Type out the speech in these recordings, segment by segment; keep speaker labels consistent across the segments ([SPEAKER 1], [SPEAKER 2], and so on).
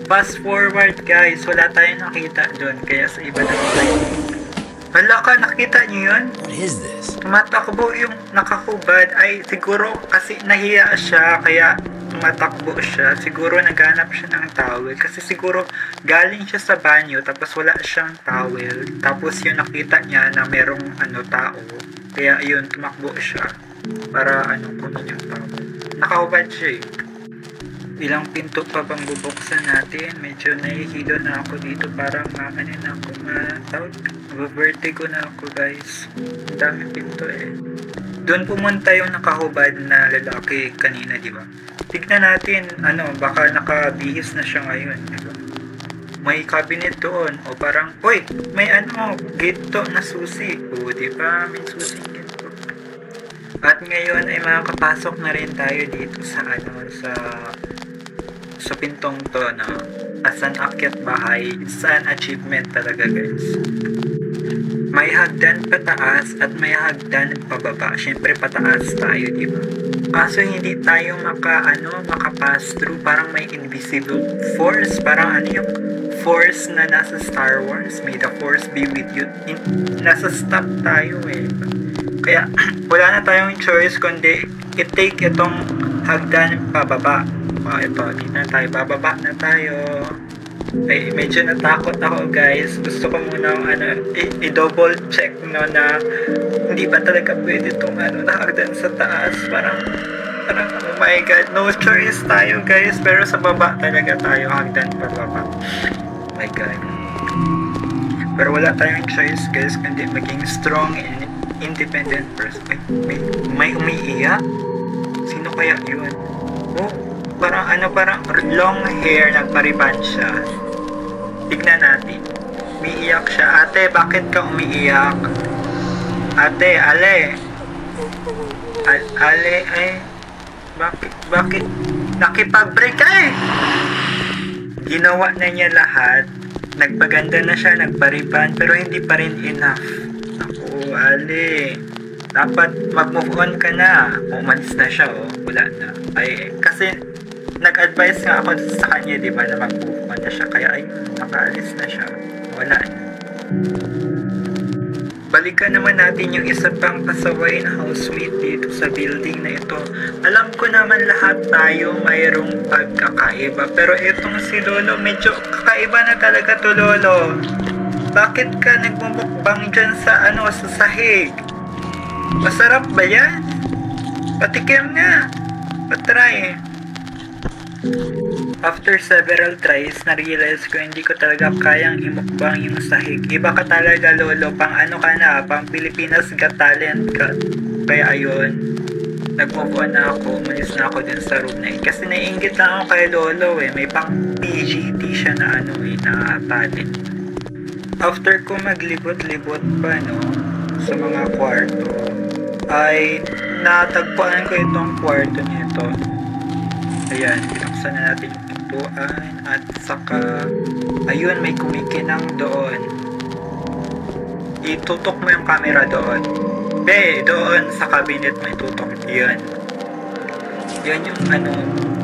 [SPEAKER 1] Fast forward guys, wala tayong nakita doon. Kaya sa iba na tayo. Wala ka, nakita niyo yun?
[SPEAKER 2] What is this?
[SPEAKER 1] Tumatakbo yung nakahubad. Ay, siguro kasi nahiya siya. Kaya tumatakbo siya. Siguro naghanap siya ng towel. Kasi siguro galing siya sa banyo. Tapos wala siyang towel. Tapos yung nakita niya na merong tao. Kaya yun, tumakbo siya. Para kunin yung towel. Nakahubad siya eh. Ilang pinto pa bang bubuksan natin? Medyo nahihilo na ako dito. Parang vertigo na ako guys. Ang dami pinto eh. Doon pumunta yung nakahubad na lalaki kanina, di ba? Tignan natin, baka nakabihis na siya ngayon, di ba? May cabinet doon. O parang, uy, may ginto na susi. O, di ba? May susi ginto. At ngayon ay makakapasok na rin tayo dito sa pintong to, as an akyat bahay. It's an achievement talaga guys. May hagdan pataas at may hagdan pababa. Siyempre pataas tayo, di ba? Kaso hindi tayo makapass through. Parang may invisible force. Parang yung force na nasa Star Wars. May the force be with you. Nasa stop tayo eh. Kaya wala na tayong choice kundi i-take itong hagdan pababa. Ito, dito na tayo, bababa na tayo. Ay, medyo natakot ako guys. Gusto ko muna i-double check na hindi ba talaga pwede itong nakagdan sa taas. Parang oh my god, no choice tayo guys. Pero sa baba talaga tayo, hagdan pababa. Oh my god. Pero wala tayong choice guys kundi maging strong and independent person. May umiiyak? Sino kaya yun? Oh, parang long hair, nagpariban siya. Tignan natin. Umiiyak siya. Ate, bakit ka umiiyak? Ate, Ale, ay, bakit? Nakipag-break ka eh! Ginawa na niya lahat. Nagpaganda na siya, nagpariban, pero hindi pa rin enough. Ako, Ale, dapat mag-move on ka na. Umalis na siya, wala na. Ay, kasi nag-advise nga ako sa kanya, di ba, na mag-move on na siya. Kaya ayun, nakaalis na siya. Wala na. Balikan naman natin yung isa pang pasaway na housemate dito sa building na ito. Alam ko naman lahat tayo mayroong pagkakaiba. Pero itong si Lolo, medyo kakaiba na talaga to, Lolo. Bakit ka nagmumukbang dyan sa sahig? Masarap ba yan? Patikim nga. Patry. After several tries, na-realize ko hindi ko talaga kayang imukbang yung sahig. Iba ka talaga, Lolo. Pang pang Pilipinas Got Talent ka. Kaya ayun, nag-move on na ako. Umalis na ako din sa room na yun. Kasi naiingit lang ako kay Lolo eh. May pang PGT siya na na talent. After ko maglibot-libot pa sa mga kwarto, ay natagpuan ko itong kwarto nito. Ayan, pinuksan na natin yung pintuan at saka ayun, may kumikinang doon. Itutok mo yung camera doon. Doon sa cabinet may tutok. Yan yung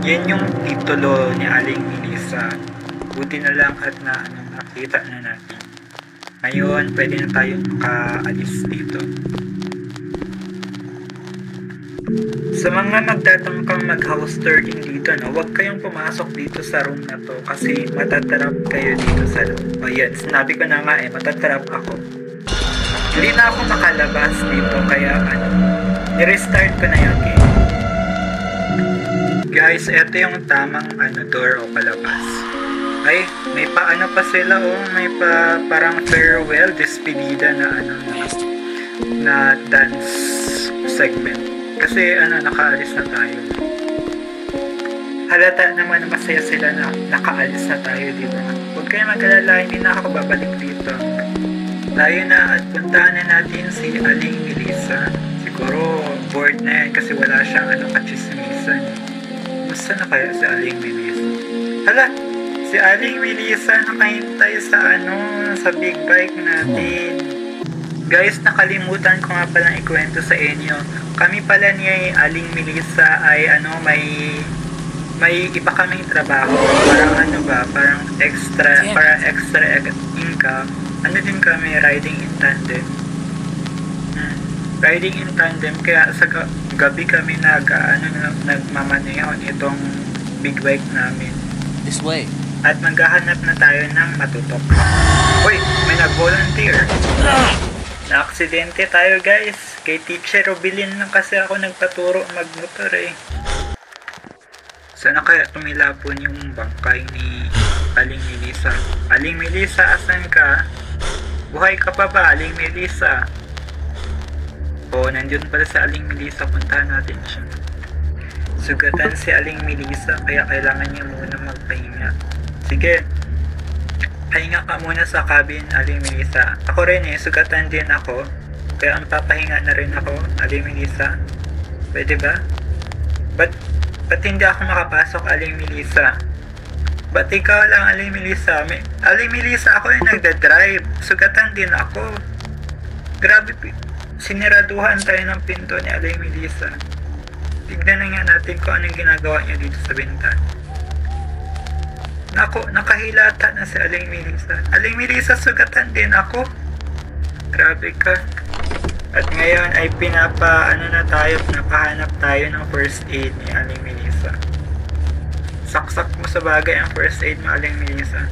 [SPEAKER 1] yan yung titulo ni Aling Melissa. Buti na lang at nakita na natin. Ngayon, pwede na tayong makaalis dito. Sa mga magtatangkang mag-house turning dito, huwag kayong pumasok dito sa room na to kasi matatrap kayo dito sa room. O yan, sinabi ko na nga matatrap ako. Hindi na ako makalabas dito kaya i-restart ko na yung game. Guys, ito yung tamang door o palabas. Ay, may pa sila may parang farewell, despedida na dance segment. Kasi nakaalis na tayo. Halata naman na masaya sila na nakaalis na tayo, di ba? Huwag kayo mag-alala, hindi na ako babalik dito. Tayo na at puntahan na natin si Aling Melissa. Siguro bored na yan kasi wala siyang kachismisan. Basta na kaya si Aling Melissa? Hala! Si Aling Melissa nakahintay sa big bike natin. Guys, nakalimutan ko nga palang ikwento sa inyo. Kami pala ni Aling Melissa ay may iba kaming trabaho. Parang para extra income, ano din kami, riding in tandem. Riding in tandem, kaya sa gabi kami nagmamaneho itong big bike namin.
[SPEAKER 2] This way.
[SPEAKER 1] At maghahanap na tayo ng matutok. Uy, may nag-volunteer. Na-aksidente tayo guys. Kay Teacher Robilin lang kasi ako nagpaturo magmotor eh. Sana kaya tumilapon yung bangkay ni Aling Melissa. Aling Melissa, asan ka? Buhay ka pa ba, Aling Melissa? Oo, nandiyon pala sa Aling Melissa. Puntahan natin siya. Sugatan si Aling Melissa, kaya kailangan niya muna magpahinga. Sige, pahinga ka muna sa cabin, Aling Melissa. Ako rin eh, sugatan din ako. Kaya ang papahinga na rin ako, Aling Melissa. Pwede ba? Ba't hindi ako makapasok, Aling Melissa? Ba't ikaw lang, Aling Melissa? Aling Melissa, ako yung nagdadrive. Sugatan din ako. Grabe, siniraduhan tayo ng pinto ni Aling Melissa. Tignan na nga natin kung anong ginagawa niya dito sa bintana. Nakahilata na si Aling Melissa. Aling Melissa, sugatan din ako. Grabe ka. At ngayon ay napahanap tayo ng first aid ni Aling Melissa. Saksak mo sa bagay ang first aid mo, Aling Melissa.